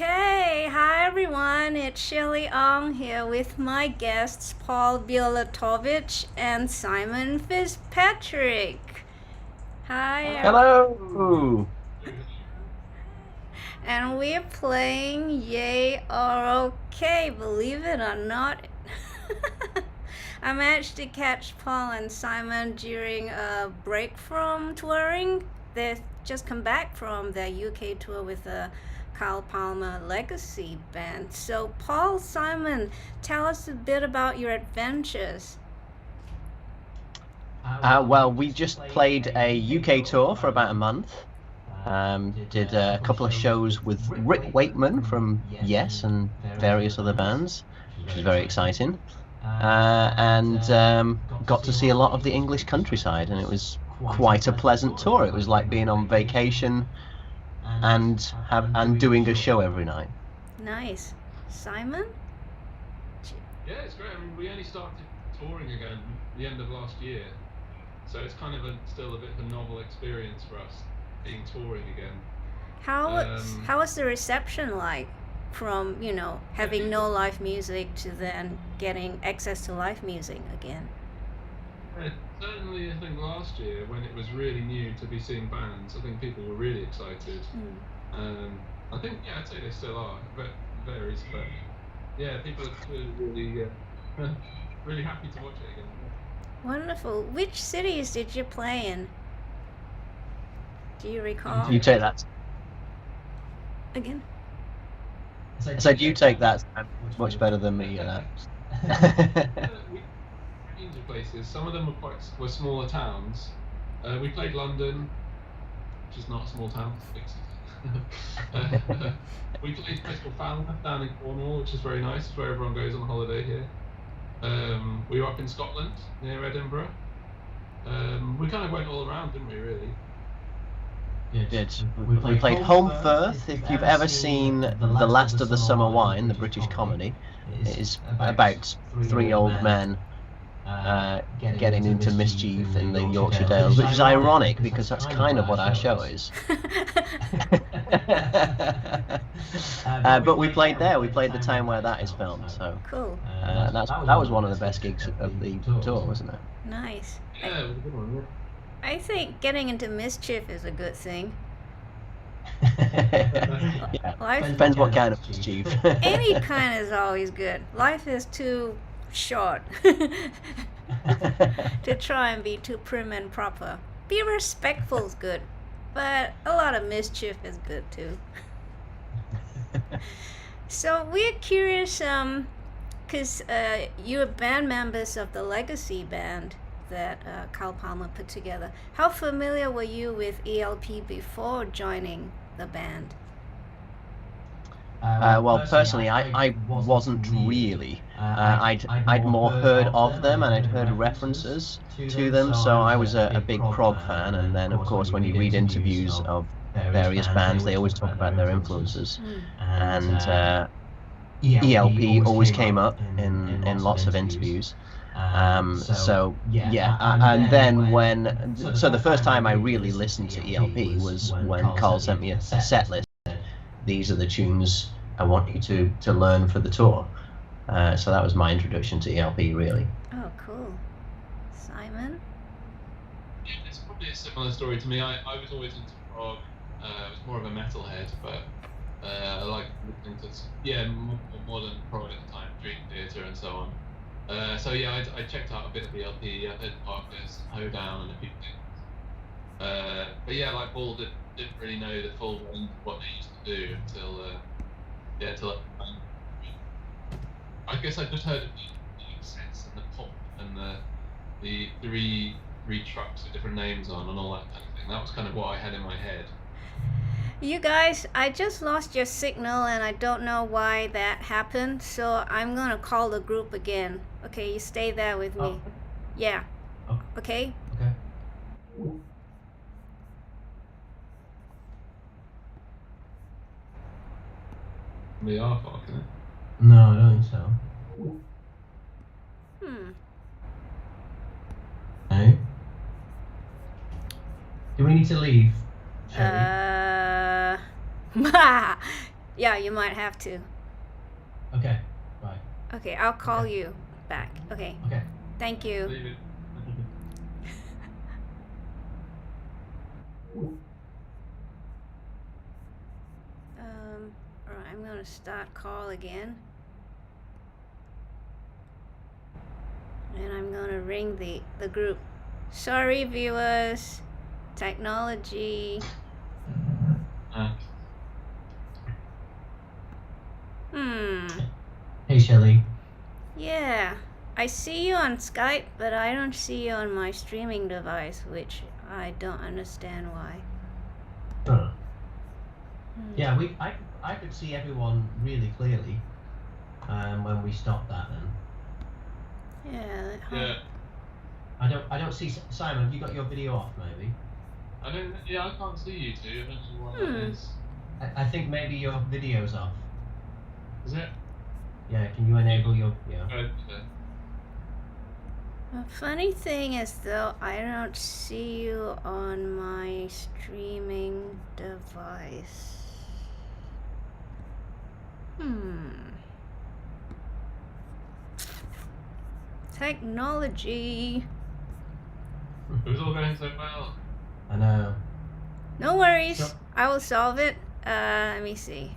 Okay, hi everyone. It's Shelley Ong here with my guests Paul Bielatowicz and Simon Fitzpatrick. Hi, Hello. and we're playing Yay or Okay, believe it or not. I managed to catch Paul and Simon during a break from touring. They've just come back from their UK tour with the Carl Palmer Legacy Band. So, Paul, Simon, tell us a bit about your adventures. Well, we just played a UK tour for about a month. Did a couple of shows with Rick Wakeman from Yes and various other bands, which was very exciting. And got to see a lot of the English countryside, and it was quite a pleasant tour. It was like being on vacation and doing a show every night. Nice. Simon? Yeah, it's great. I mean, we only started touring again the end of last year, so it's kind of still a bit of a novel experience for us being touring again. How was the reception like from, having no live music to then getting access to live music again? Certainly, I think last year when it was really new to be seeing bands, I think people were really excited. I think, yeah, I'd say they still are, but it varies. But yeah, people are really, really happy to watch it again. Wonderful. Which cities did you play in? Do you recall? You take that. Again? I said you take that. Much better than me. Range of places. Some of them were smaller towns. We played London, which is not a small town. We played a place called Falmouth down in Cornwall, which is very nice. It's where everyone goes on holiday here. We were up in Scotland near Edinburgh. We kind of went all around, didn't we? Really. Did. We played Home Firth. If you've ever seen The Last of the Summer Wine, the British comedy, it is about three old men getting into mischief in the Yorkshire Dales, which is ironic because that's kind of what our show is. But we played there. We played the time where that is filmed. So Cool. that was one of the best gigs of the tour, wasn't it? Nice. Yeah, it was a good one. I think getting into mischief is a good thing. Yeah. Life, Depends what kind of mischief. any kind is always good. Life is too short to try and be too prim and proper. Be respectful is good, but a lot of mischief is good too. So we're curious, because you're band members of the Legacy Band that Carl Palmer put together. How familiar were you with ELP before joining the band? Well, personally, I wasn't really. I'd more heard of them and I'd heard references to them, so I was a big prog fan. And then, of course, when you read interviews of various bands, they always talk about their influences. And ELP always came up in lots of interviews. So yeah, and then so the first time I really listened to ELP was when Carl sent me a set list. These are the tunes I want you to learn for the tour. So that was my introduction to ELP, really. Oh, cool. Simon? Yeah, it's probably a similar story to me. I was always into prog. I was more of a metalhead, but I like listening to more modern prog at the time, Dream Theater and so on. So yeah, I checked out a bit of ELP. I heard Darkness, Hoedown, and a few things. But yeah, like Paul didn't really know the full range of what they used to do until I guess I just heard of the sets and the pop and the three trucks with different names on and all that kind of thing. That was kind of what I had in my head. You guys, I just lost your signal and I don't know why that happened, so I'm gonna call the group again. Okay, you stay there with me. Oh. Yeah. Okay. Okay? We are fucking it. No, I don't think so. No. Do we need to leave? Yeah, you might have to. Okay, right. Okay, I'll call Okay. you back. Okay, Okay. thank you. Leave it. Alright, I'm gonna start call again. And I'm gonna ring the group. Sorry, viewers. Technology. Hey, Shelley. Yeah. I see you on Skype, but I don't see you on my streaming device, which I don't understand why. Huh. Yeah, I could see everyone really clearly when we stopped that. Then Yeah. Yeah. I don't see Simon. Have you got your video off? Maybe. I don't. Yeah, I can't see you two. I don't know why that is. I think maybe your video's off. Is it? Yeah. Can you enable your video? Okay. The funny thing is, though, I don't see you on my streaming device. Technology. It was all going so well. I know. No worries. Sure. I will solve it. Let me see.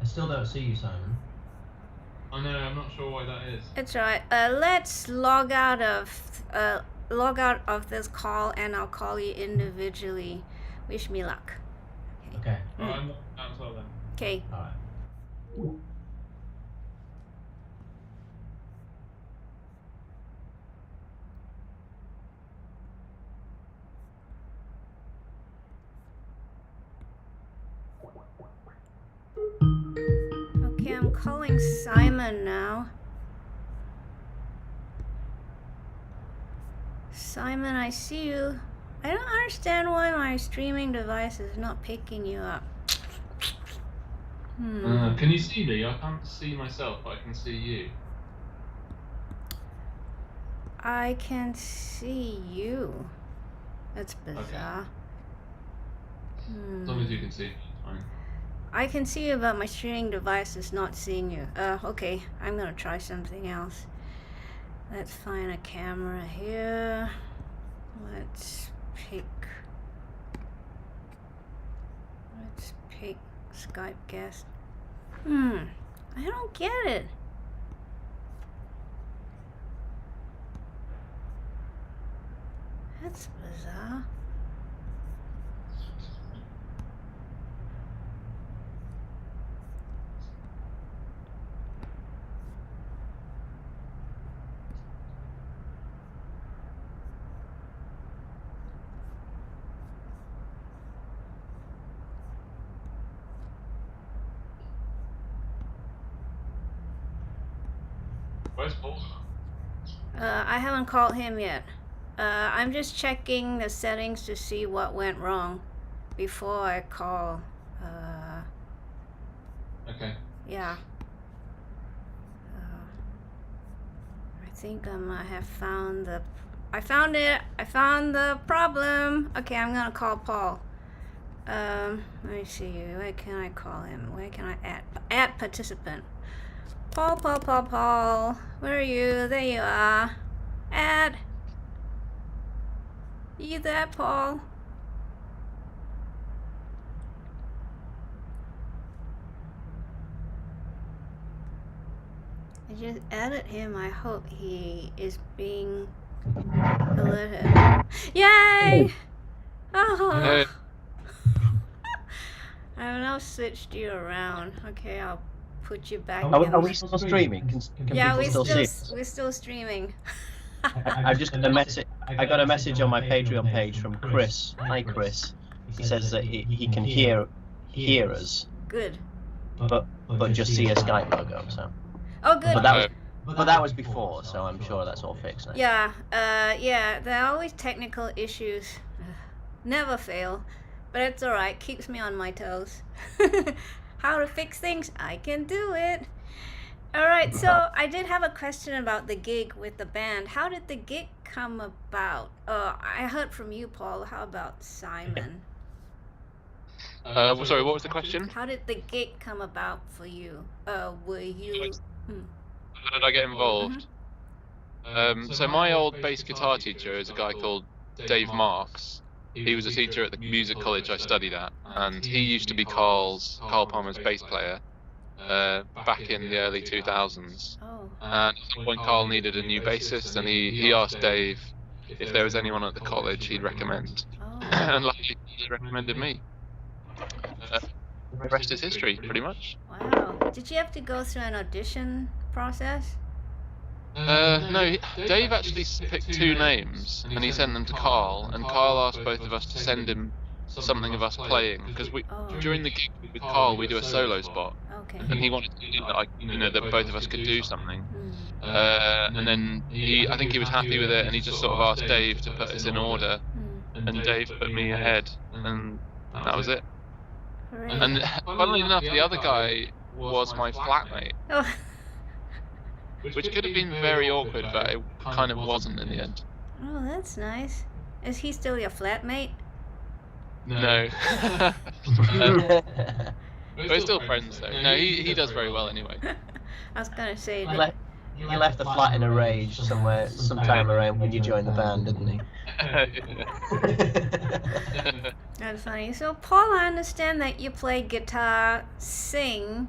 I still don't see you, Simon. I know. I'm not sure why that is. It's alright. Let's log out of this call, and I'll call you individually. Wish me luck. Okay. Oh, I'm not out as well then. Okay. All right. Okay, I'm calling Simon now. Simon, I see you. I don't understand why my streaming device is not picking you up. Can you see me? I can't see myself, but I can see you. I can see you. That's bizarre. As long as you can see me, it's fine. I can see you, but my streaming device is not seeing you. Okay, I'm gonna try something else. Let's find a camera here. Let's pick Skype guest. I don't get it. That's bizarre. Where's Paul? I haven't called him yet. I'm just checking the settings to see what went wrong before I call. Okay. Yeah. I think I might have found the... I found it! I found the problem! Okay, I'm gonna call Paul. Let me see. Where can I call him? Where can I add participant? Paul. Where are you? There you are. Add. You there, Paul? I just added him. I hope he is being alerted. Yay! Oh! I've now switched you around. Okay, I'll put you back in. Are we still streaming? Can Yeah, people still see us? we're still streaming. I've just got a message. I got a message on my Patreon page from Chris. Hi, Chris. He says that he can hear us, Good. but just see a Skype logo. So, Oh, good. but that was before, so I'm sure that's all fixed now. Yeah, yeah, there are always technical issues. Never fail, but it's alright, keeps me on my toes. How to fix things? I can do it. Alright, so I did have a question about the gig with the band. How did the gig come about? I heard from you, Paul. How about Simon? Sorry, what was the question? How did the gig come about for you? Were you? How did I get involved? So my old bass guitar teacher is a guy called Dave Marks. He was a teacher at the music college I studied at, and he used to be Carl Palmer's bass player back in the early 2000s. Oh. And at some point Carl needed a new bassist, and he asked Dave if there was anyone at the college he'd recommend. Oh. And luckily he recommended me. The rest is history, pretty much. Wow. Did you have to go through an audition process? No, Dave actually picked two names, and he sent them to Carl, and Carl asked both of us to send him something of us playing, because during the gig with Carl we do a solo spot, Okay. and he wanted to do that, that both of us could do something. And then I think he was happy with it, and he just sort of asked Dave to put us in order, and Dave put me ahead, and that was it. Great. And funnily enough, the other guy was my flatmate, Oh. which could have been very awkward, but it kind of wasn't in the end. Oh, that's nice. Is he still your flatmate? No. We're still friends though. No, he does very well anyway. I was gonna say He that. left the flat in a rage sometime around when you joined the band, didn't he? That's funny. So, Paul, I understand that you play guitar, sing,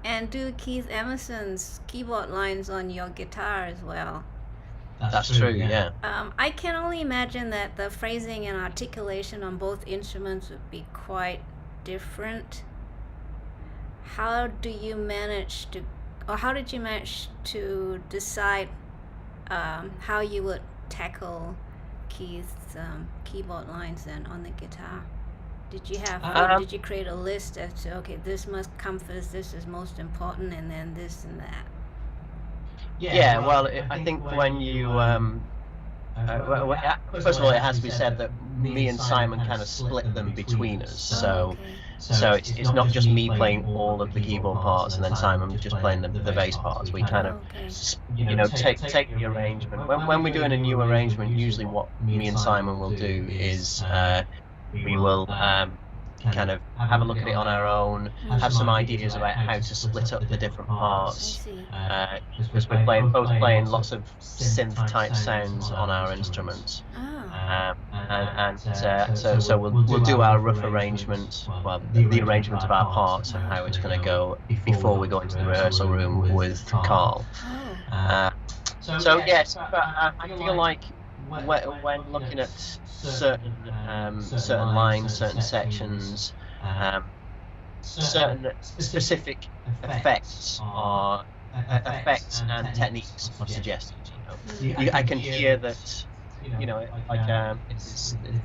and do Keith Emerson's keyboard lines on your guitar as well. That's true, yeah. I can only imagine that the phrasing and articulation on both instruments would be quite different. How do you manage to, or how did you manage to decide how you would tackle Keith's keyboard lines then on the guitar? Did you have, or did you create a list as to, okay, this must come first, this is most important, and then this and that? Yeah, well, I think when you, first of all, it has to be said that me and Simon kind of split them between us. So it's not just me playing all of the keyboard parts and then Simon just playing the bass parts. We kind of, take the arrangement. When we're doing a new arrangement, usually what me and Simon will do is we will kind of have a look at it on our own, have some ideas about how to split up the different parts, because we're both playing lots of synth type sounds on our instruments, so we'll do our rough arrangement, well, the arrangement of our parts and how it's going to go before we go into the rehearsal room with Carl. So yes, but I feel like when looking at certain lines, certain sections, certain specific effects and techniques are suggested. I can hear that.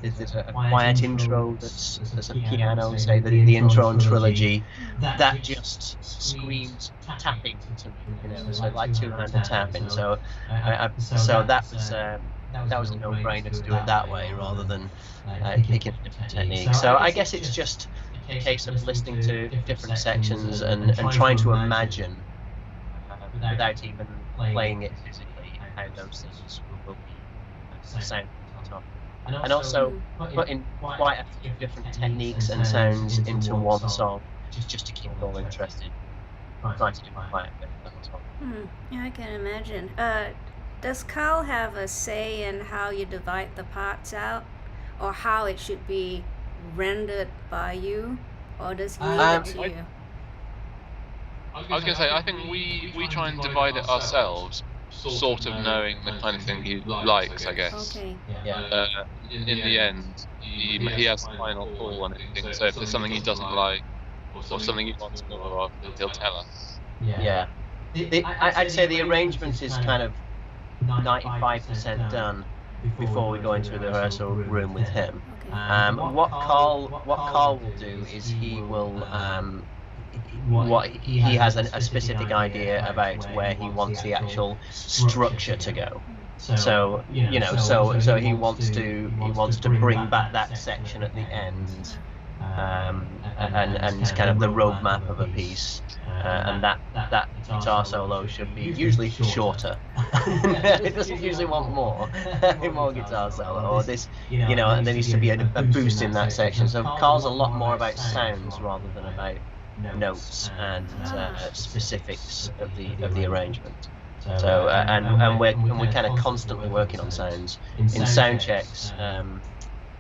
There's a quiet intro. There's a piano. Say the intro and trilogy. That just screams tapping to me. So like two-handed tapping. So that was a no-brainer to do it that way rather than picking a different technique. So I guess it's just a case of listening to different sections and trying to imagine, without even playing it physically, how those things will be sound on top. And also putting quite a few different techniques and sounds into one song just to keep it all interested. Trying to do quite a bit of that as well. Yeah, I can imagine. Does Carl have a say in how you divide the parts out, or how it should be rendered by you, or does he leave it to you? I was going to say, I think we try and divide it ourselves, sort of knowing the kind of thing he likes, I guess. Okay. In the end, he has the final call on anything, so if there's something he doesn't like, or something he wants more of, he'll tell us. Yeah. I'd say the arrangement is kind of 95% done before we go into the rehearsal room with him. What Carl will do is he will he has a specific idea about where he wants the actual structure to go. So so he wants to bring back that section at the end, and kind of the roadmap of a piece, and that guitar solo should be usually shorter. It doesn't usually want more guitar solo, or this, and there needs to be a boost in that section. So Carl's a lot more about sounds rather than about notes and specifics of the arrangement. So and we're kind of constantly working on sounds in sound checks.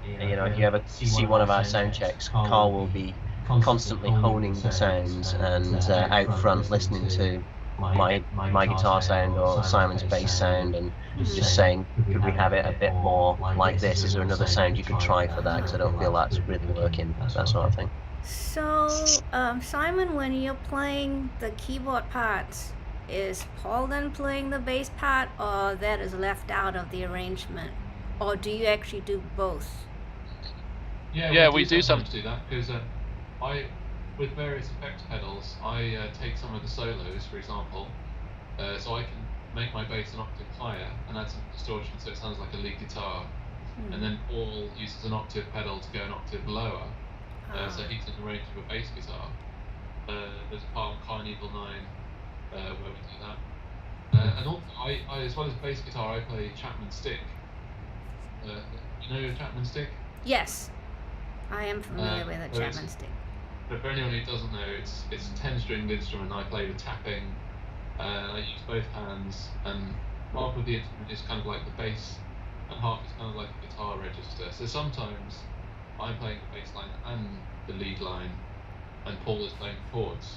If you ever see one of our sound checks, Carl will be constantly honing the sounds and out front listening to my guitar sound or Simon's bass sound and just saying, could we have it a bit more like this? Is there another sound you could try for that? Because I don't feel that's really working, that sort of thing. So, Simon, when you're playing the keyboard parts, is Paul then playing the bass part, or that is left out of the arrangement? Or do you actually do both? Yeah, we do sometimes do that, because with various effects pedals, I take some of the solos, for example, so I can make my bass an octave higher and add some distortion so it sounds like a lead guitar. And then Paul uses an octave pedal to go an octave lower, so he can arrange for a bass guitar. There's a part on Carnival 9 where we do that. And also, I as well as bass guitar, I play Chapman stick. You know your Chapman stick? Yes, I am familiar with a Chapman stick. But for anyone who doesn't know, it's a 10-stringed instrument. I play with tapping. I use both hands, and half of the instrument is kind of like the bass, and half is kind of like a guitar register. So sometimes I'm playing the bass line and the lead line, and Paul is playing chords.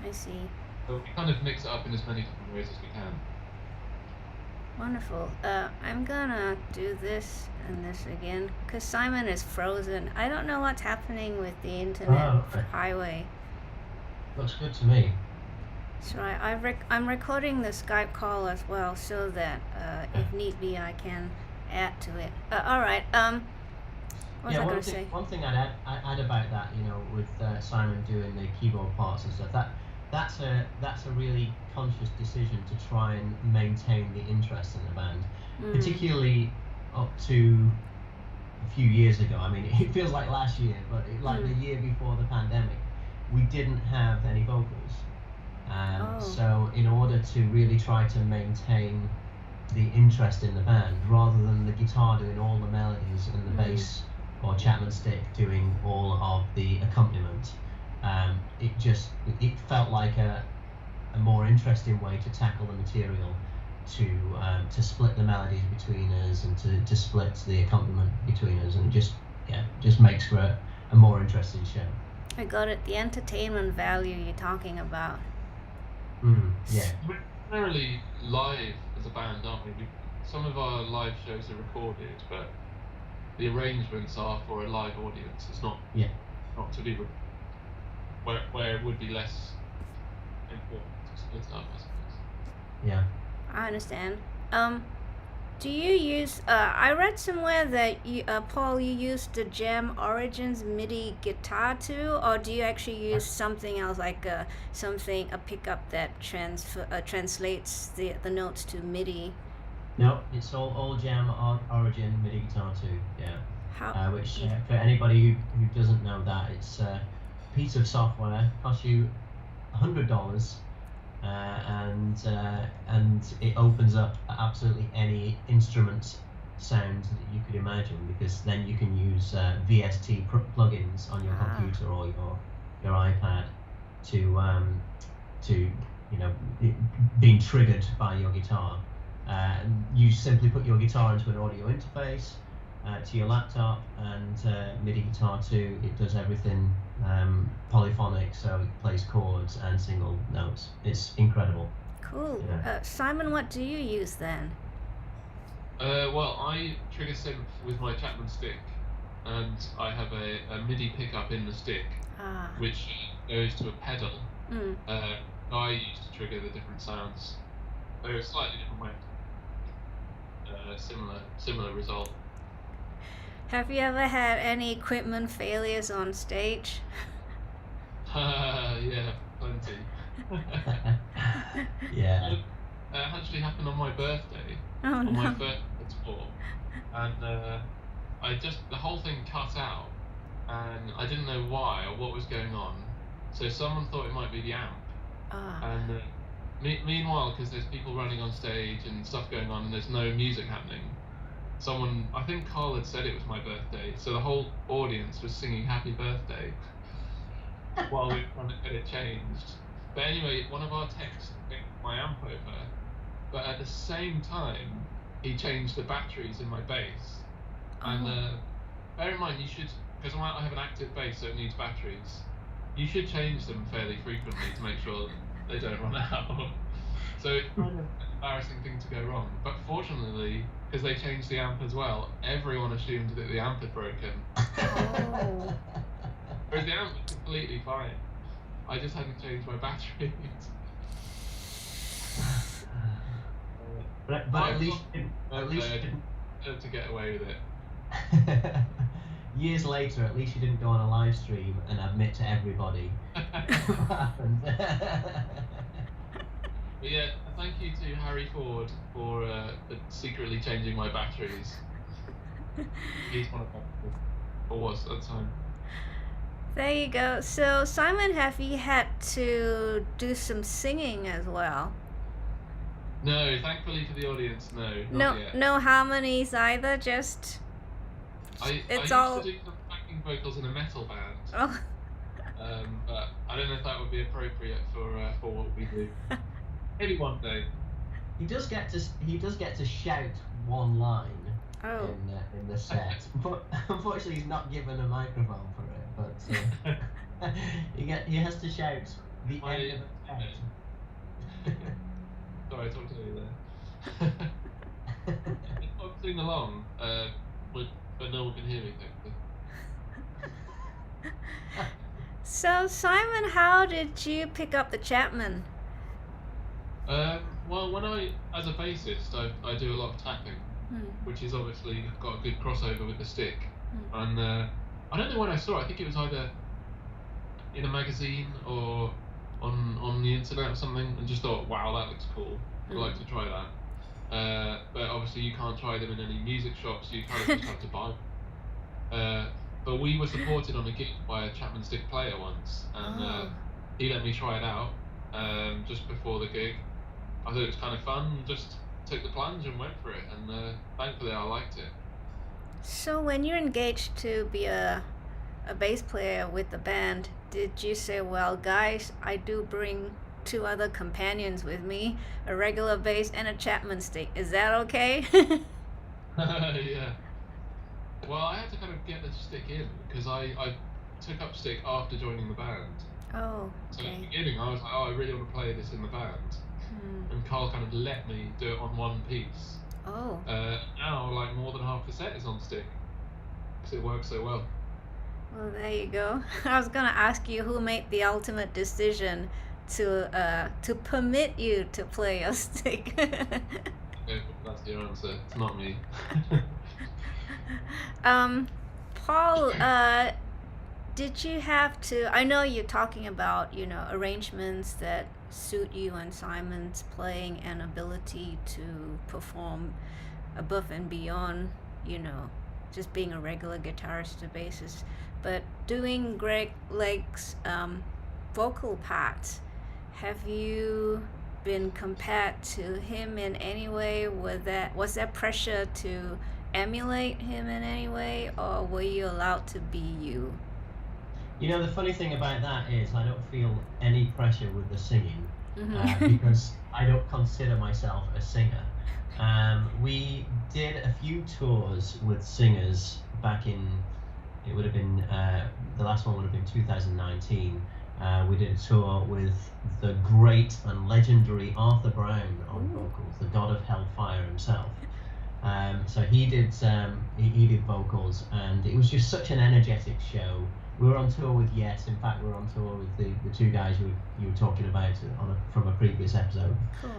I see. So we kind of mix it up in as many different ways as we can. Wonderful. I'm gonna do this and this again because Simon is frozen. I don't know what's happening with the internet highway. Looks good to me. So I'm recording the Skype call as well, so that if need be, I can add to it. All right. What was I gonna say? One thing I'd add about that, with Simon doing the keyboard parts and stuff, that's a really conscious decision to try and maintain the interest in the band, particularly up to a few years ago. I mean, it feels like last year, but the year before the pandemic, we didn't have any vocals. So in order to really try to maintain the interest in the band, rather than the guitar doing all the melodies and the bass or Chapman stick doing all of the accompaniment, it felt like a more interesting way to tackle the material, to split the melodies between us and to split the accompaniment between us, and just makes for a more interesting show. I got it. The entertainment value you're talking about. Yeah. We're primarily live as a band, aren't we? Some of our live shows are recorded, but the arrangements are for a live audience. It's not to be where it would be less important to split up, I suppose. Yeah. I understand. Do you use? I read somewhere that you, Paul, you use the Jam Origins MIDI guitar too, or do you actually use something else, like a pickup that translates the notes to MIDI? No, it's all Jam Origin MIDI guitar too. Yeah. How? Which for anybody who doesn't know that, it's a piece of software, costs you $100. And it opens up absolutely any instrument sound that you could imagine, because then you can use VST plugins on your computer or your iPad to being triggered by your guitar. You simply put your guitar into an audio interface to your laptop, and MIDI guitar too. It does everything polyphonic, so it plays chords and single notes. It's incredible. Cool. Yeah. Simon, what do you use then? Well, I trigger synth with my Chapman stick, and I have a MIDI pickup in the stick, which goes to a pedal. I use to trigger the different sounds. They're a slightly different way. Similar result. Have you ever had any equipment failures on stage? Yeah, plenty. Yeah. It actually happened on my birthday. Oh, on no. my first tour, and the whole thing cut out, and I didn't know why or what was going on. So someone thought it might be the amp, And meanwhile, because there's people running on stage and stuff going on, and there's no music happening, I think Carl had said it was my birthday, so the whole audience was singing happy birthday while we were trying to get it changed. But anyway, one of our techs picked my amp over, but at the same time, he changed the batteries in my bass. And bear in mind, you should, because I have an active bass, so it needs batteries, you should change them fairly frequently to make sure they don't run out. So it's kind of an embarrassing thing to go wrong. But fortunately, because they changed the amp as well, everyone assumed that the amp had broken. Oh. Whereas the amp was completely fine. I just hadn't changed my batteries. But at least you didn't to get away with it. Years later, at least you didn't go on a live stream and admit to everybody what happened. But yeah, thank you to Harry Ford for secretly changing my batteries. He's one of them, or was at the time. There you go. So Simon, have you had to do some singing as well? No, thankfully for the audience, no. Not yet. No harmonies either. Just I used to do some backing vocals in a metal band. Oh. But I don't know if that would be appropriate for what we do. Maybe one day. He does get to shout one line in the set, but unfortunately he's not given a microphone for it. But he has to shout the end of the set. Sorry, I talked to you there. I'm singing along, but no one can hear me, thankfully. So Simon, how did you pick up the Chapman? Well, as a bassist, I do a lot of tapping, which is obviously got a good crossover with the stick. And I don't know when I saw it. I think it was either in a magazine or on the internet or something, and just thought, wow, that looks cool. I'd like to try that. But obviously you can't try them in any music shops, so you kind of just have to buy them. But we were supported on a gig by a Chapman stick player once, and he let me try it out just before the gig. I thought it was kind of fun, and just took the plunge and went for it, and thankfully I liked it. So when you're engaged to be a bass player with the band, did you say, well guys, I do bring 2 other companions with me, a regular bass and a Chapman stick, is that okay? Yeah. Well, I had to kind of get the stick in, because I took up stick after joining the band. Oh, okay. So at the beginning I was like, I really want to play this in the band. And Carl kind of let me do it on one piece. Oh. Now, like, more than half the set is on stick, because it works so well. Well, there you go. I was gonna ask you who made the ultimate decision to permit you to play your stick. Okay, that's your answer. It's not me. Paul, did you have to? I know you're talking about arrangements that suit you and Simon's playing and ability to perform above and beyond, just being a regular guitarist or bassist. But doing Greg Lake's vocal parts, have you been compared to him in any way? Was there pressure to emulate him in any way, or were you allowed to be you? The funny thing about that is I don't feel any pressure with the singing, because I don't consider myself a singer. We did a few tours with singers back in, it would have been, the last one would have been 2019. We did a tour with the great and legendary Arthur Brown on vocals, the god of hellfire himself. So he did vocals, and it was just such an energetic show. We were on tour with Yes. In fact, we were on tour with the 2 guys you were talking about from a previous episode. Cool.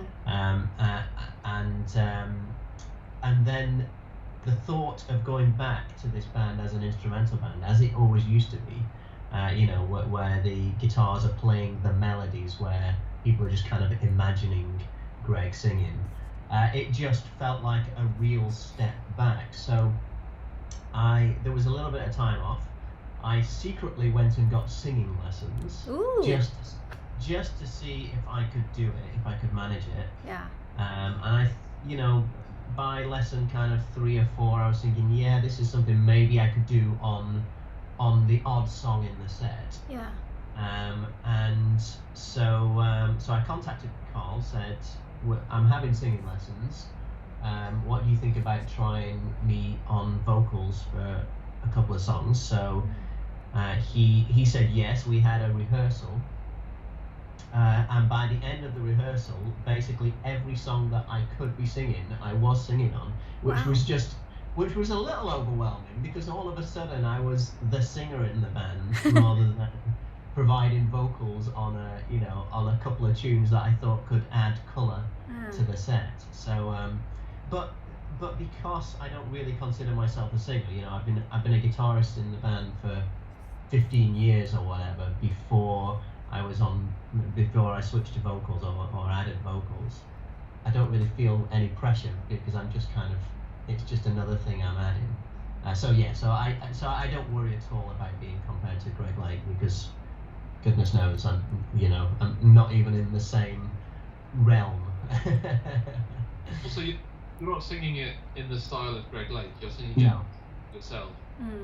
And then the thought of going back to this band as an instrumental band, as it always used to be, where the guitars are playing the melodies, where people are just kind of imagining Greg singing. It just felt like a real step back. So there was a little bit of time off. I secretly went and got singing lessons. Ooh. just to see if I could do it, if I could manage it. Yeah. And by lesson kind of 3 or 4, I was thinking, yeah, this is something maybe I could do on the odd song in the set. Yeah. And so I contacted Carl, said, I'm having singing lessons. What do you think about trying me on vocals for a couple of songs? So he said yes. We had a rehearsal. And by the end of the rehearsal, basically every song that I could be singing, I was singing on, which was a little overwhelming, because all of a sudden I was the singer in the band rather than providing vocals on a couple of tunes that I thought could add colour to the set. So, but because I don't really consider myself a singer, I've been a guitarist in the band for 15 years or whatever before I switched to vocals or added vocals. I don't really feel any pressure, because I'm just it's just another thing I'm adding. So I don't worry at all about being compared to Greg Lake, because goodness knows I'm not even in the same realm. Also, you're not singing it in the style of Greg Lake. You're singing it yourself.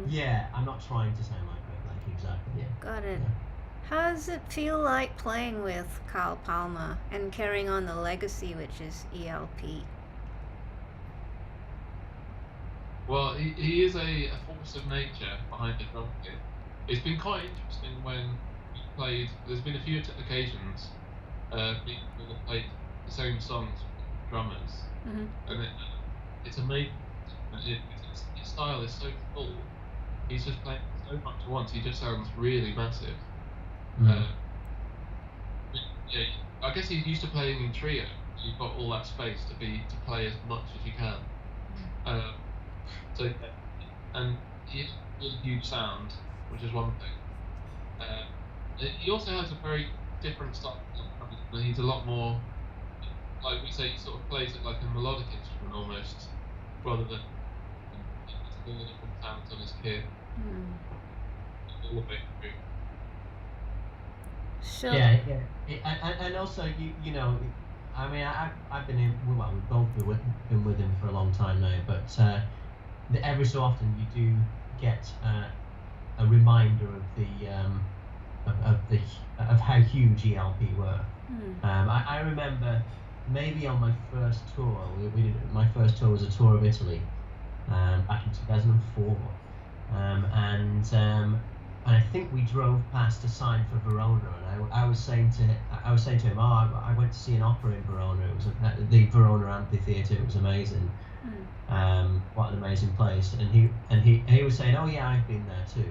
Yeah, I'm not trying to sound like Greg Lake, exactly. Yeah. Got it. Yeah. How does it feel like playing with Carl Palmer and carrying on the legacy, which is ELP? Well, he is a force of nature behind the drum kit. It's been quite interesting when we played. There's been a few occasions people have played the same songs with drummers, and it's amazing. His style is so full. He's just playing so much at once. He just sounds really massive. Yeah, I guess he's used to playing in trio. So you've got all that space to play as much as you can. And he has a really huge sound, which is one thing. He also has a very different style. He's a lot more, like we say, he sort of plays it like a melodic instrument almost, rather than all the different sounds on his kit. All the way through. So and also I mean, I've been we've both been with him for a long time now, but every so often you do get a reminder of how huge ELP were. I remember maybe on my first tour, my first tour was a tour of Italy back in 2004, and I think we drove past a sign for Verona, and I was saying to him, I went to see an opera in Verona. It was the Verona Amphitheatre. It was amazing. What an amazing place. And he was saying, oh yeah, I've been there too.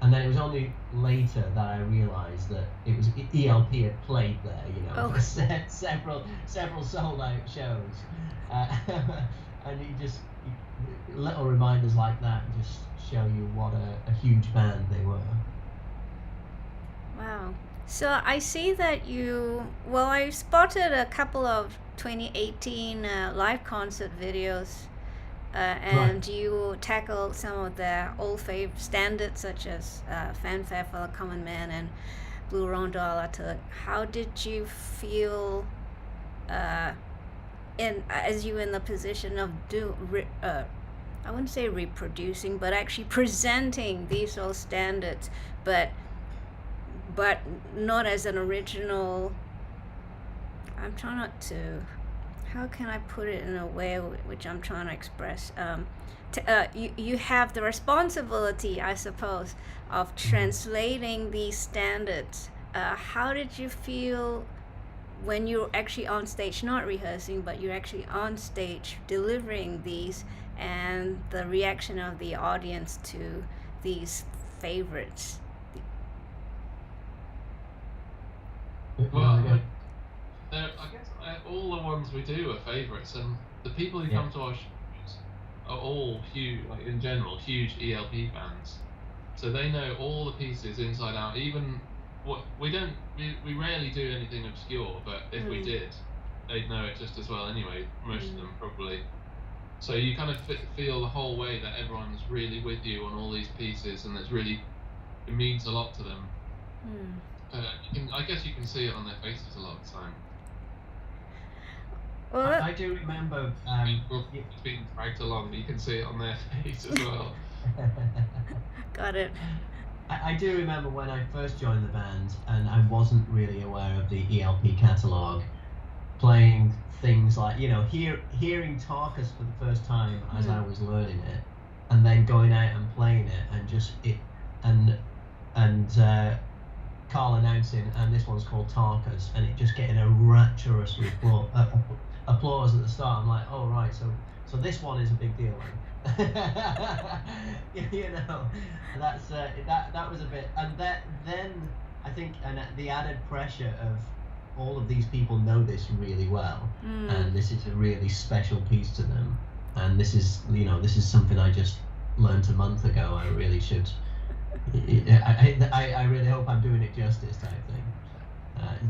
And then it was only later that I realised that it was ELP had played there, for several sold out shows. And little reminders like that just show you what a huge band they were. Wow. So I see that I spotted a couple of 2018 live concert videos, and you tackled some of the old fave standards such as Fanfare for the Common Man and Blue Rondo a la Turk. How did you feel as you in the position of I wouldn't say reproducing, but actually presenting these old standards, but not as an original. I'm trying not to. How can I put it in a way which I'm trying to express? You have the responsibility, I suppose, of translating these standards. How did you feel when you're actually on stage, not rehearsing, but you're actually on stage delivering these, and the reaction of the audience to these favorites? Well, I guess all the ones we do are favourites, and the people who come to our shows are all huge, in general, huge ELP fans. So they know all the pieces inside out. Even we rarely do anything obscure, but if we did, they'd know it just as well anyway. Most of them probably. So you kind of feel the whole way that everyone's really with you on all these pieces, and it means a lot to them. I guess you can see it on their faces a lot of the time. Well, I do remember. It's being dragged along, but you can see it on their face as well. got it. I do remember when I first joined the band, and I wasn't really aware of the ELP catalogue, playing things like, hearing Tarkus for the first time as I was learning it, and then going out and playing it, and just it, and Carl announcing, and this one's called Tarkus, and it just getting a rapturous applause at the start. I'm like, oh right, so this one is a big deal. That's that was a bit, and then I think, and the added pressure of all of these people know this really well, and this is a really special piece to them, and this is something I just learned a month ago. I really should. I really hope I'm doing it justice, type thing.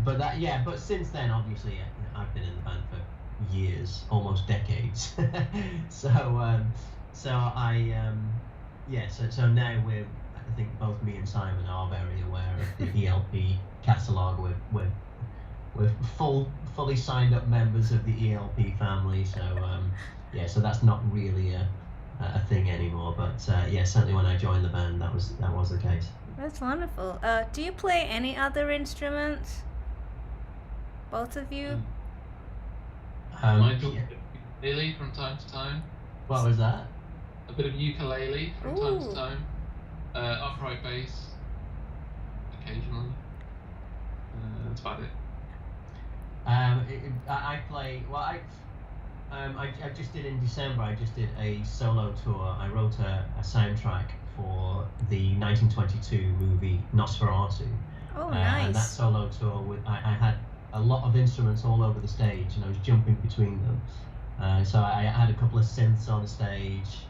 But since then, obviously, I've been in the band for years, almost decades. So now I think both me and Simon are very aware of the ELP catalogue. We're fully signed up members of the ELP family. So that's not really a thing anymore. But certainly when I joined the band, that was the case. That's wonderful. Do you play any other instruments? Both of you? I do ukulele from time to time. What was that? A bit of ukulele from time to time. Upright bass occasionally. That's about it. I play. Well, I just did in December. I just did a solo tour. I wrote a soundtrack for the 1922 movie Nosferatu. Oh, nice. And that solo tour, I had a lot of instruments all over the stage, and I was jumping between them. So I had a couple of synths on stage,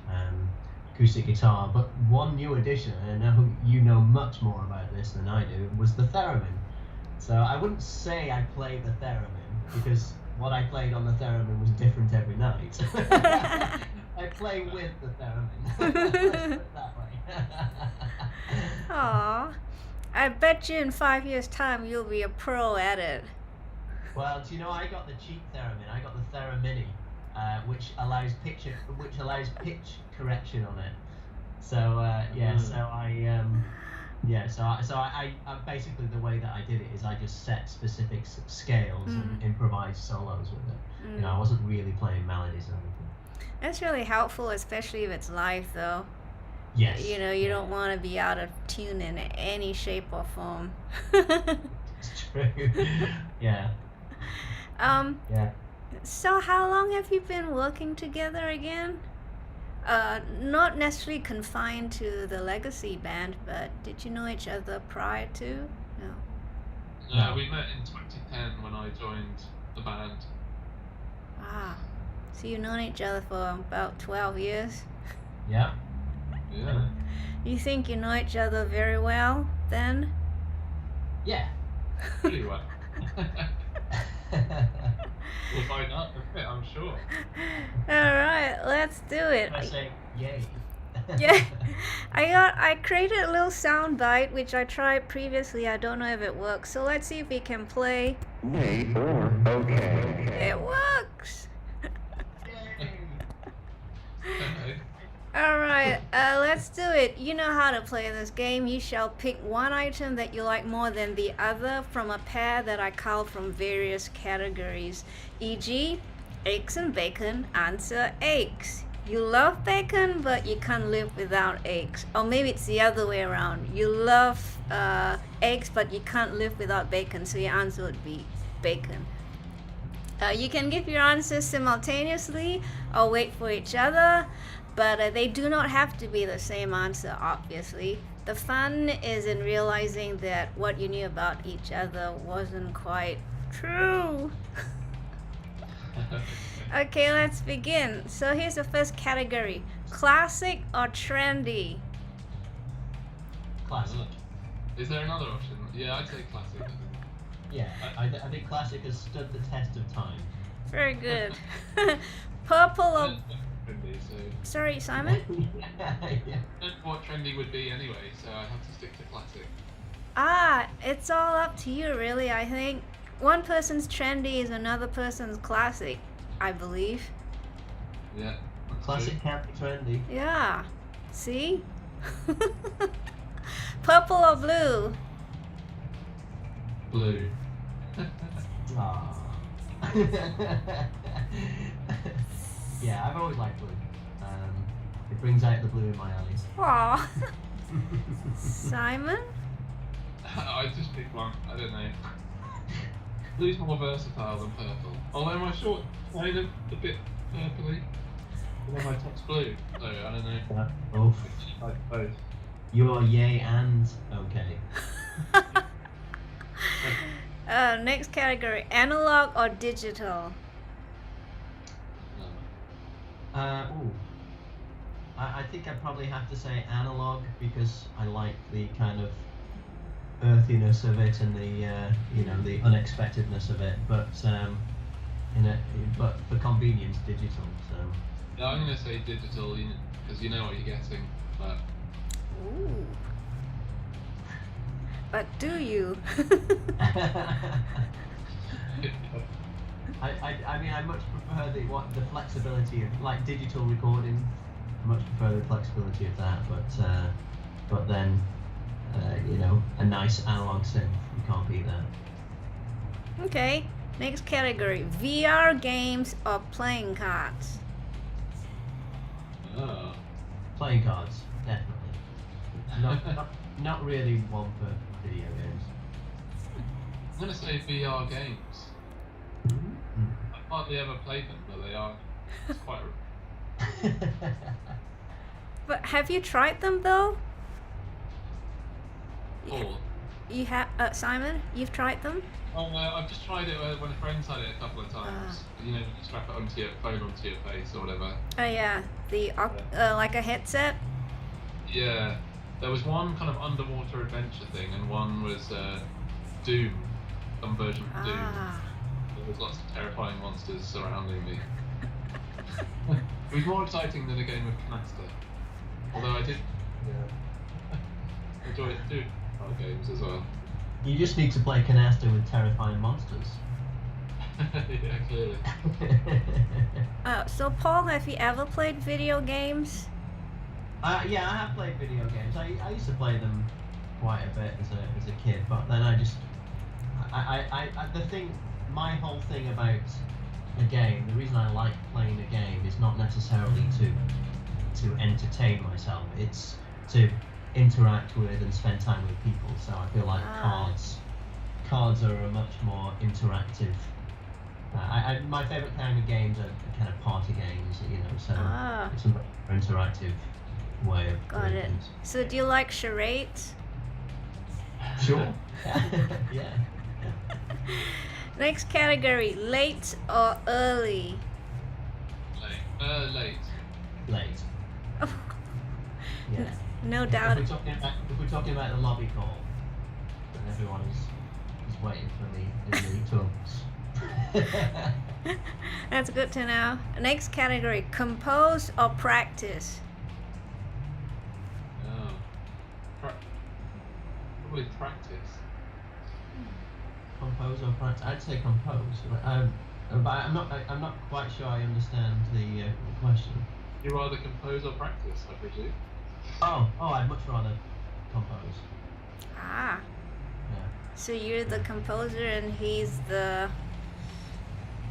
acoustic guitar. But one new addition, and I know you know much more about this than I do, was the theremin. So I wouldn't say I played the theremin, because what I played on the theremin was different every night. I play with the theremin. Let's put it that way. Aw, I bet you in 5 years' time you'll be a pro at it. Well, do you know, I got the cheap theremin. I got the Theramini, which allows pitch correction on it. So I basically, the way that I did it is I just set specific scales and improvised solos with it. I wasn't really playing melodies or anything. That's really helpful, especially if it's live, though. Yes. You don't want to be out of tune in any shape or form. It's true. Yeah. Yeah. So how long have you been working together again? Not necessarily confined to the Legacy band, but did you know each other prior to? No, we met in 2010 when I joined the band. Ah, so you've known each other for about 12 years? Yeah. Yeah. You think you know each other very well, then? Yeah. Pretty well. We'll find out in a bit, I'm sure. Alright, let's do it. I say yay. Yeah, I created a little sound bite which I tried previously. I don't know if it works, so let's see if we can play. Yay or okay. It works. Yay. Alright, let's do it. You know how to play this game. You shall pick one item that you like more than the other from a pair that I culled from various categories, e.g. eggs and bacon. Answer eggs. You love bacon, but you can't live without eggs. Or maybe it's the other way around. You love eggs, but you can't live without bacon, so your answer would be bacon. You can give your answers simultaneously or wait for each other, but they do not have to be the same answer, obviously. The fun is in realizing that what you knew about each other wasn't quite true. Okay, let's begin. So here's the first category. Classic or trendy? Classic. Is there another option? Yeah, I'd say classic. I think. Yeah, I think classic has stood the test of time. Very good. Purple or... Trendy, so Sorry, Simon? Yeah. I don't know what trendy would be anyway, so I have to stick to classic. It's all up to you, really. I think one person's trendy is another person's classic, I believe. Yeah. Classic can't be trendy. Yeah. See? Purple or blue? Blue. Aww. Yeah, I've always liked blue. It brings out the blue in my eyes. Aw. Simon? I just pick one. I don't know. Blue's more versatile than purple. Although my short kind of a bit purpley. And then my top's blue. So I don't know. Oh, I like both. you're yay and okay. Next category, analog or digital? Ooh. I think I'd probably have to say analog because I like the kind of earthiness of it and the the unexpectedness of it. But but for convenience, digital. So. Yeah, I'm gonna say digital because you know what you're getting. But Ooh. But do you? I mean, I much prefer the flexibility of like digital recording. I much prefer the flexibility of that, but then a nice analog synth, you can't beat that. Okay. Next category, VR games or playing cards? Playing cards, definitely. Not really one for video games. I'm gonna say VR games. Mm-hmm. I've hardly ever played them, but they are quite. But have you tried them though? Cool. You have, Simon? You've tried them? Oh, I've just tried it when friends had it a couple of times. You know, you strap it onto your phone onto your face or whatever. Oh yeah, like a headset. Yeah, there was one kind of underwater adventure thing, and one was Doom, some version of Doom. There was lots of terrifying monsters surrounding me. It was more exciting than a game of Canaster. Although I did enjoy Doom games as well. You just need to play Canaster with terrifying monsters. Yeah, clearly. So Paul, have you ever played video games? Yeah, I have played video games. I used to play them quite a bit as a kid, but then my whole thing about a game, the reason I like playing a game is not necessarily to entertain myself. It's to interact with and spend time with people. So I feel like cards are a much more interactive. My favorite kind of games are kind of party games, so it's a more interactive way of Got doing it. things. So do you like charades? Sure. Yeah. Next category, late or early? Late. Late. Yeah. No doubt. If we're talking about the lobby call, then everyone is waiting for me in the tubs. That's good to know. Next category, compose or practice? Probably practice. Compose or practice? I'd say compose. But I'm not quite sure I understand the question. You rather compose or practice, I presume. Oh, I'd much rather compose. Ah. Yeah. So you're the composer and he's the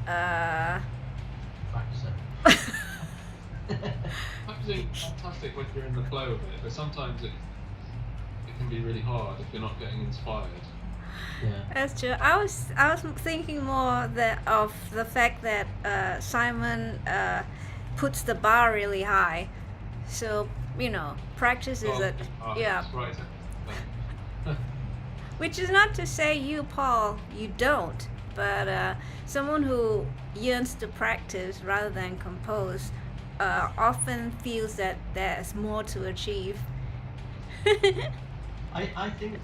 Practicer. Practicing fantastic when you're in the flow of it, but sometimes it can be really hard if you're not getting inspired. Yeah. That's true. I was thinking more of the fact that Simon puts the bar really high, so practice is Right. Which is not to say you, Paul, you don't, but someone who yearns to practice rather than compose often feels that there's more to achieve. I think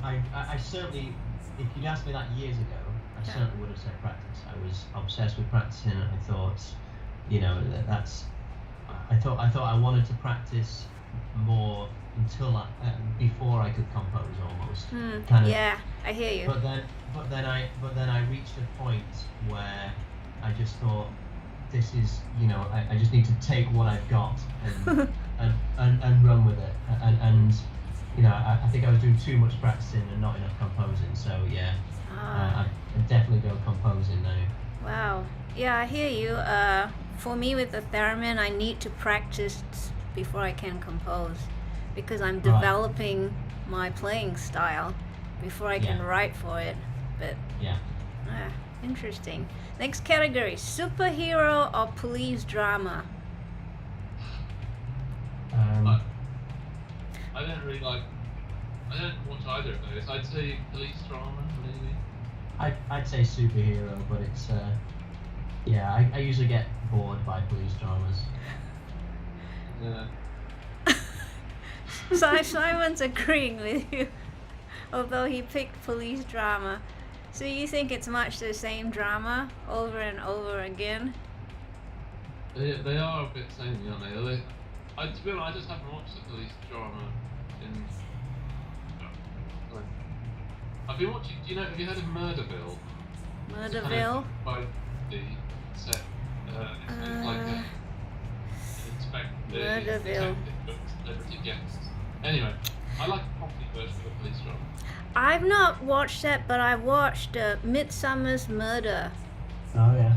I certainly, if you'd asked me that years ago, I certainly would have said practice. I was obsessed with practicing, and I thought, I thought I wanted to practice more until before I could compose almost. Yeah, I hear you. But then I reached a point where I just thought, this is, I just need to take what I've got and run with it. And I think I was doing too much practicing and not enough composing. So yeah, I definitely go composing now. Wow. Yeah, I hear you. For me with the theremin, I need to practice before I can compose, because I'm developing my playing style before I can write for it. But yeah. Interesting. Next category: superhero or police drama. I don't really like. I don't watch either of those. I'd say police drama, maybe. I'd say superhero, but it's I usually get bored by police dramas. Yeah. Simon's agreeing with you, although he picked police drama. So you think it's much the same drama over and over again? They are a bit samey, aren't they? To be honest, I just haven't watched the police drama in. I've been watching. Have you heard of Murderville? Murderville? By the set. It's like a Murderville. Celebrity guests. Anyway, I like the comedy version of the police drama. I've not watched that, but I watched Midsummer's Murder. Oh yeah.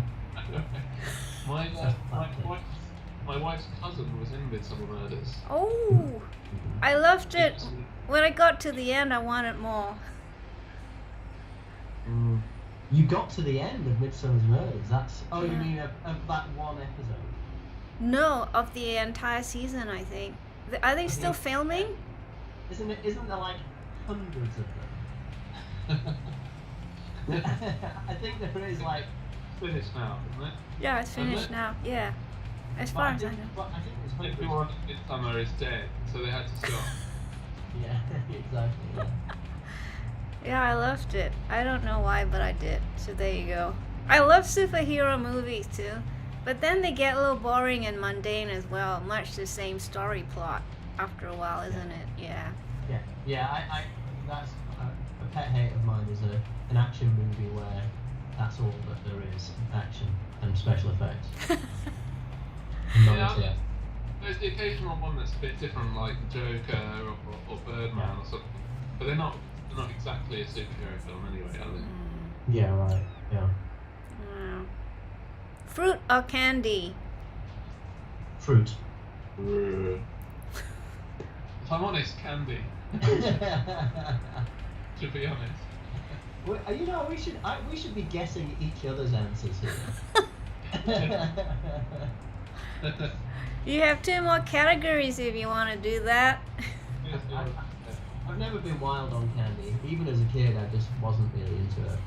My wife's cousin was in Midsummer Murders. Oh, I loved it. When I got to the end, I wanted more. You got to the end of Midsummer's Murders. You mean of that one episode? No, of the entire season, I think. Are they still filming? Isn't there like hundreds of them? I think there is like. Finished now, isn't it? Yeah, it's finished now. Yeah, as far as I know. But I think it's Everyone in Midsummer is dead, so they had to stop. Yeah, exactly. Yeah. Yeah, I loved it. I don't know why, but I did. So there you go. I love superhero movies too, but then they get a little boring and mundane as well. Much the same story plot after a while, isn't it? Yeah. Yeah. I that's a pet hate of mine is an action movie where that's all that there is: action and special effects. There's the occasional one that's a bit different, like Joker or Birdman or something, but they're not exactly a superhero film anyway, are they? Yeah, right. Yeah. Wow. Fruit or candy? Fruit. If I'm honest, candy. To be honest. Well, we should be guessing each other's answers here. You have 2 more categories if you want to do that. I've never been wild on candy. Even as a kid, I just wasn't really into it.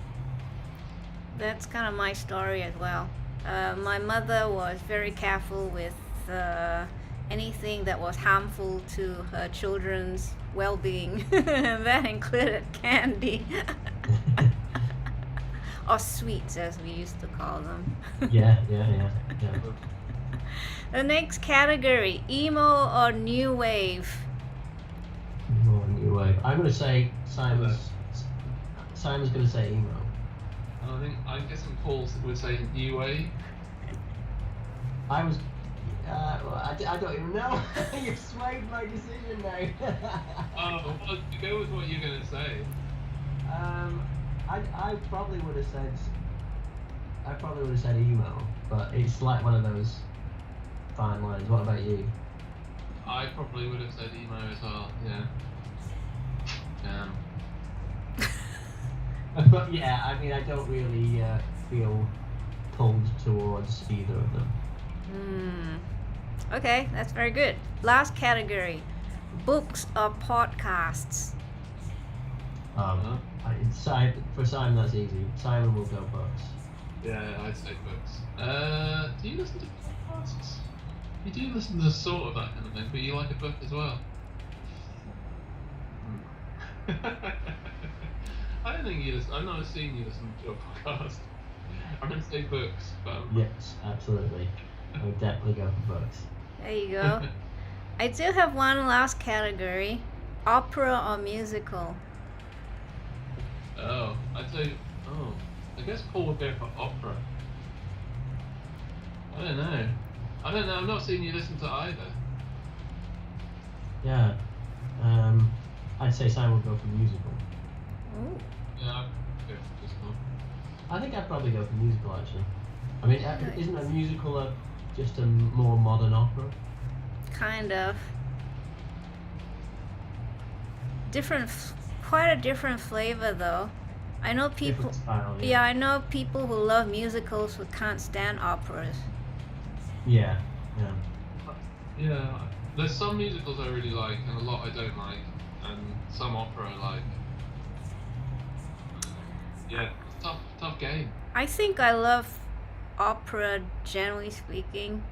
That's kind of my story as well. My mother was very careful with anything that was harmful to her children's well-being. And that included candy. Or sweets, as we used to call them. Yeah. The next category, emo or new wave? Emo or new wave. I'm going to say Simon's going to say emo. And I'm guessing Paul would say new wave. I don't even know. You've swayed my decision now. Well, go with what you're going to say. I probably would have said emo, but it's like one of those fine lines. What about you? I probably would have said emo as well. Yeah. But yeah, I mean, I don't really feel pulled towards either of them. Okay, that's very good. Last category, books or podcasts? For Simon, that's easy. Simon will go books. Yeah, I'd say books. Do you listen to podcasts? You do listen to sort of that kind of thing, but you like a book as well. I don't think you listen. I've never seen you listen to a podcast. I'm going to say books, but yes, absolutely. I would definitely go for books. There you go. I do have one last category, opera or musical. Oh, I'd say. Oh, I guess Paul would go for opera. I don't know. I've not seen you listen to either. Yeah. I'd say Simon would go for musical. Ooh. Yeah, I'd go for musical. I think I'd probably go for musical actually. I mean, isn't a musical just a more modern opera? Kind of. Quite a different flavor though. I know people. Different style, Yeah, I know people who love musicals who can't stand operas. Yeah. Yeah, there's some musicals I really like and a lot I don't like, and some opera I like. Yeah, it's a tough game. I think I love opera generally speaking,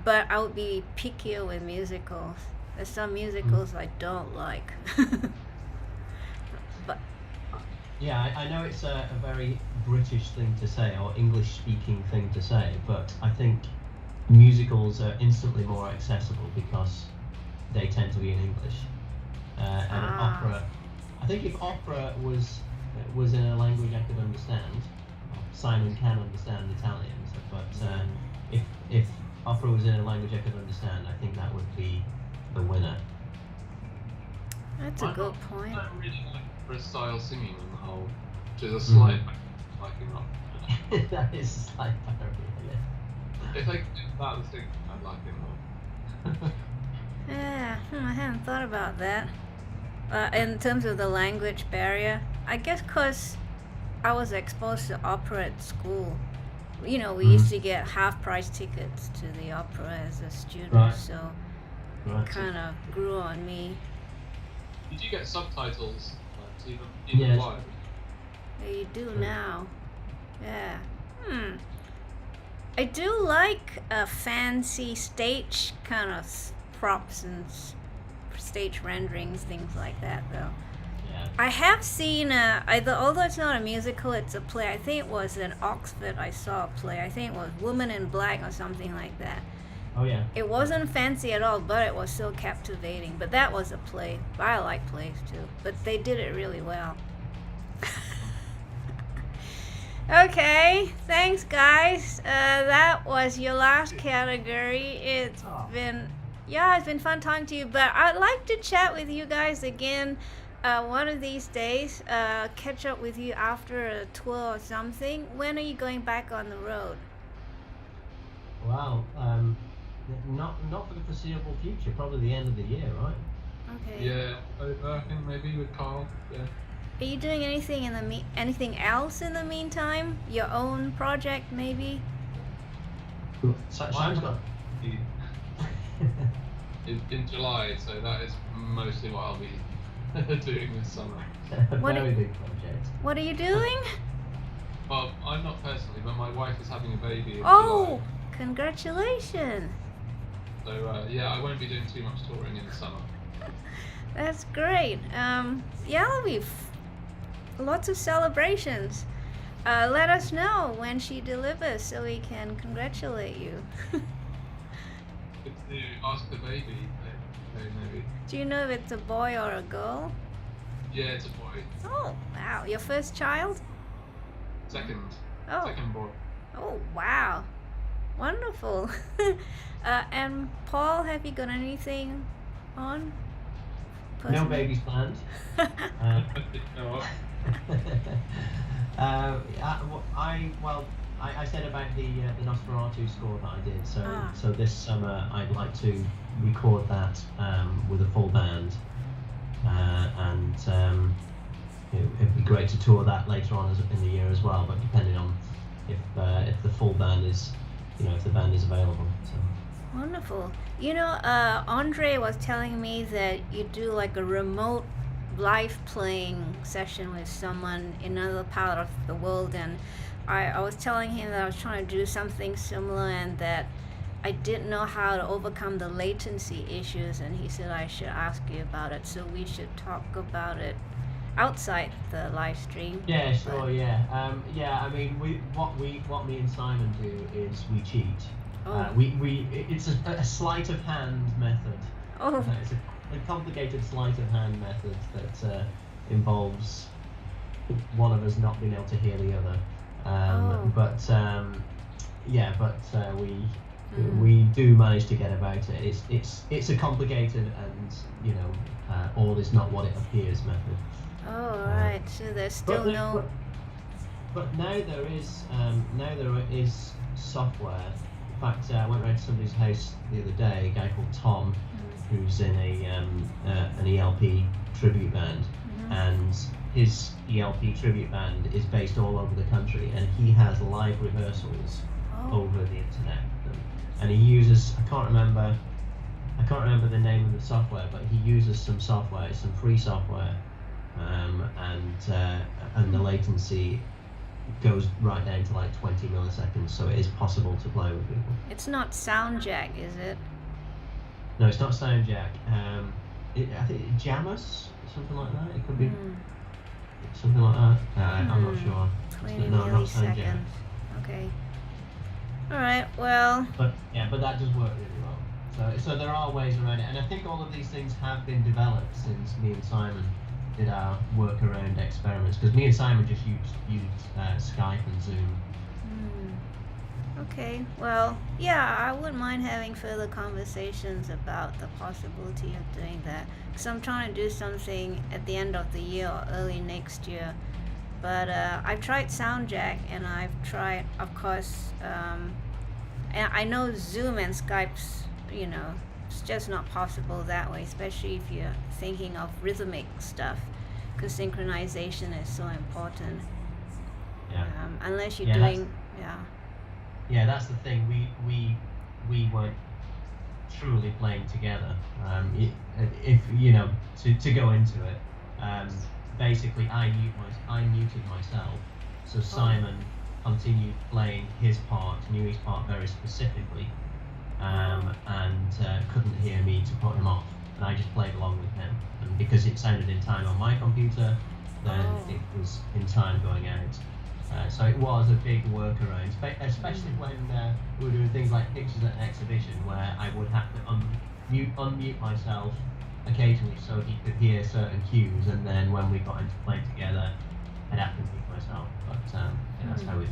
but I would be pickier with musicals. There's some musicals I don't like. But Yeah, I know it's a very British thing to say, or English-speaking thing to say, but I think musicals are instantly more accessible because they tend to be in English. And opera, I think if opera was in a language I could understand, Simon can understand Italian, but if opera was in a language I could understand, I think that would be the winner. that's a good point. I don't really like opera style singing on the whole, which is a slight liking opera. That is a slight parody, yeah. If I could do that the singing, I'd like it more. Yeah, I hadn't thought about that. In terms of the language barrier, I guess because I was exposed to opera at school. You know, we used to get half-price tickets to the opera as a student, Right. so Right. it kind of grew on me. Did you get subtitles? Even Yes. live? Yeah, you do now. Yeah. I do like fancy stage kind of props and stage renderings, things like that, though. Yeah. I have seen, although it's not a musical, it's a play. I think it was in Oxford I saw a play. I think it was Woman in Black or something like that. Oh yeah. It wasn't fancy at all, but it was so captivating. But that was a play. I like plays too, but they did it really well. Okay, thanks guys. That was your last category. It's been fun talking to you, but I'd like to chat with you guys again one of these days. Catch up with you after a tour or something. When are you going back on the road? Wow. Not for the foreseeable future. Probably the end of the year, right? Okay. Yeah, I think maybe with Carl. Yeah. Are you doing anything anything else in the meantime? Your own project, maybe? Simon's got. in July, so that is mostly what I'll be doing this summer. A What very big project. What are you doing? Well, I'm not personally, but my wife is having a baby in Oh, congratulations! July. So yeah, I won't be doing too much touring in the summer. That's great. Yeah, there'll be lots of celebrations. Let us know when she delivers so we can congratulate you. Good to ask the baby, maybe. Do you know if it's a boy or a girl? Yeah, it's a boy. Oh, wow. Your first child? Second Oh, boy. oh wow. Wonderful. And Paul, have you got anything on? No Personally? babies planned. No, I said about the Nosferatu score that I did. So this summer I'd like to record that with a full band, and it'd be great to tour that later on in the year as well. But depending on if the full band is, if the band is available. So. Wonderful. Andre was telling me that you do like a remote live playing session with someone in another part of the world, and I was telling him that I was trying to do something similar and that I didn't know how to overcome the latency issues, and he said I should ask you about it, so we should talk about it outside the live stream. Yeah, sure, yeah. I mean, what me and Simon do is we cheat. Oh. It's a sleight of hand method. Oh. It's a complicated sleight of hand method that involves one of us not being able to hear the other. We do manage to get about it. It's a complicated and all is not what it appears method. Oh, right. So there's still But now there is software. In fact, I went round to somebody's house the other day, a guy called Tom, who's in an ELP tribute band, and his ELP tribute band is based all over the country, and he has live rehearsals over the internet. And he uses I can't remember the name of the software, but he uses some free software, and the latency goes right down to like 20 milliseconds, so it is possible to play with people. It's not Soundjack, is it? No, it's not Soundjack. I think Jamus, something like that. It could be something like that. I'm not sure. 20 not milliseconds. Soundjack. Okay. All right. Well. But that does work really well. So there are ways around it, and I think all of these things have been developed since me and Simon did our workaround experiments, because me and Simon just used Skype and Zoom. Okay, well, yeah, I wouldn't mind having further conversations about the possibility of doing that, because I'm trying to do something at the end of the year or early next year. But I've tried Soundjack, and I've tried, of course, and I know Zoom and Skype's, it's just not possible that way, especially if you're thinking of rhythmic stuff, because synchronization is so important. Yeah. Unless you're doing, Yeah, that's the thing. We weren't truly playing together. If to go into it, basically I muted myself, so Simon continued playing his part, knew his part very specifically, and couldn't hear me to put him off, and I just played along with him. And because it sounded in time on my computer, then it was in time going out. So it was a big workaround, especially when we were doing things like pictures at an exhibition, where I would have to unmute myself occasionally so he could hear certain cues, and then when we got into playing together, I'd have to mute myself. But that's how we.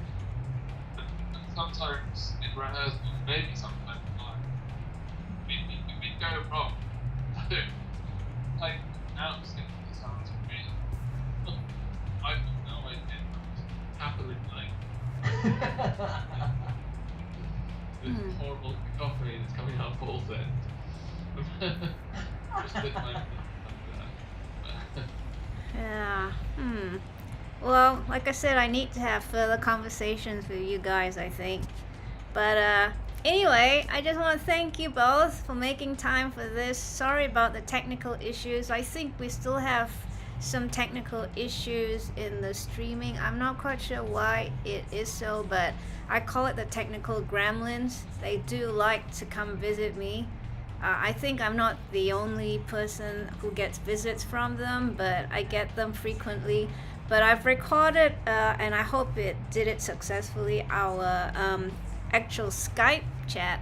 Sometimes in rehearsal, maybe sometimes we go wrong. So, like now, it sounds really. I've no idea. Happily playing. This horrible cacophony that's coming out of Paul's end. Just a bit like that. Yeah. Well, like I said, I need to have further conversations with you guys, I think. But anyway, I just want to thank you both for making time for this. Sorry about the technical issues. I think we still have some technical issues in the streaming. I'm not quite sure why it is so, but I call it the technical gremlins. They do like to come visit me. I think I'm not the only person who gets visits from them, but I get them frequently. But I've recorded, and I hope it did it successfully, our actual Skype chat.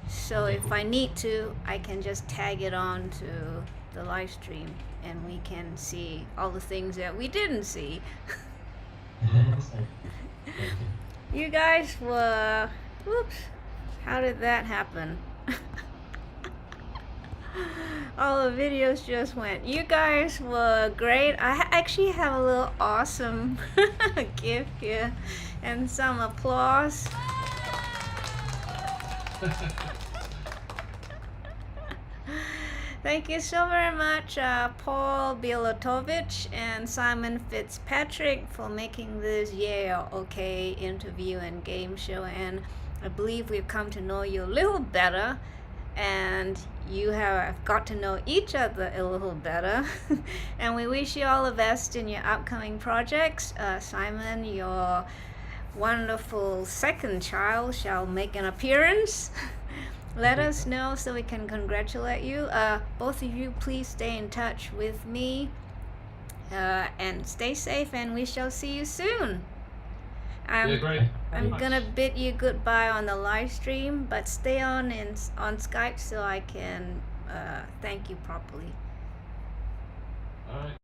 So if I need to, I can just tag it on to the live stream, and we can see all the things that we didn't see. You guys were, whoops, how did that happen? All the videos just went. You guys were great. I actually have a little awesome gift here and some applause. Thank you so very much, Paul Bielatowicz and Simon Fitzpatrick, for making this okay interview and game show. And I believe we've come to know you a little better, and you have got to know each other a little better. And we wish you all the best in your upcoming projects. Simon, your wonderful second child shall make an appearance. Let us know so we can congratulate you. Both of you, please stay in touch with me and stay safe, and we shall see you soon. Yeah, great. I'm Nice. gonna bid you goodbye on the live stream, but stay on on Skype so I can thank you properly. All right.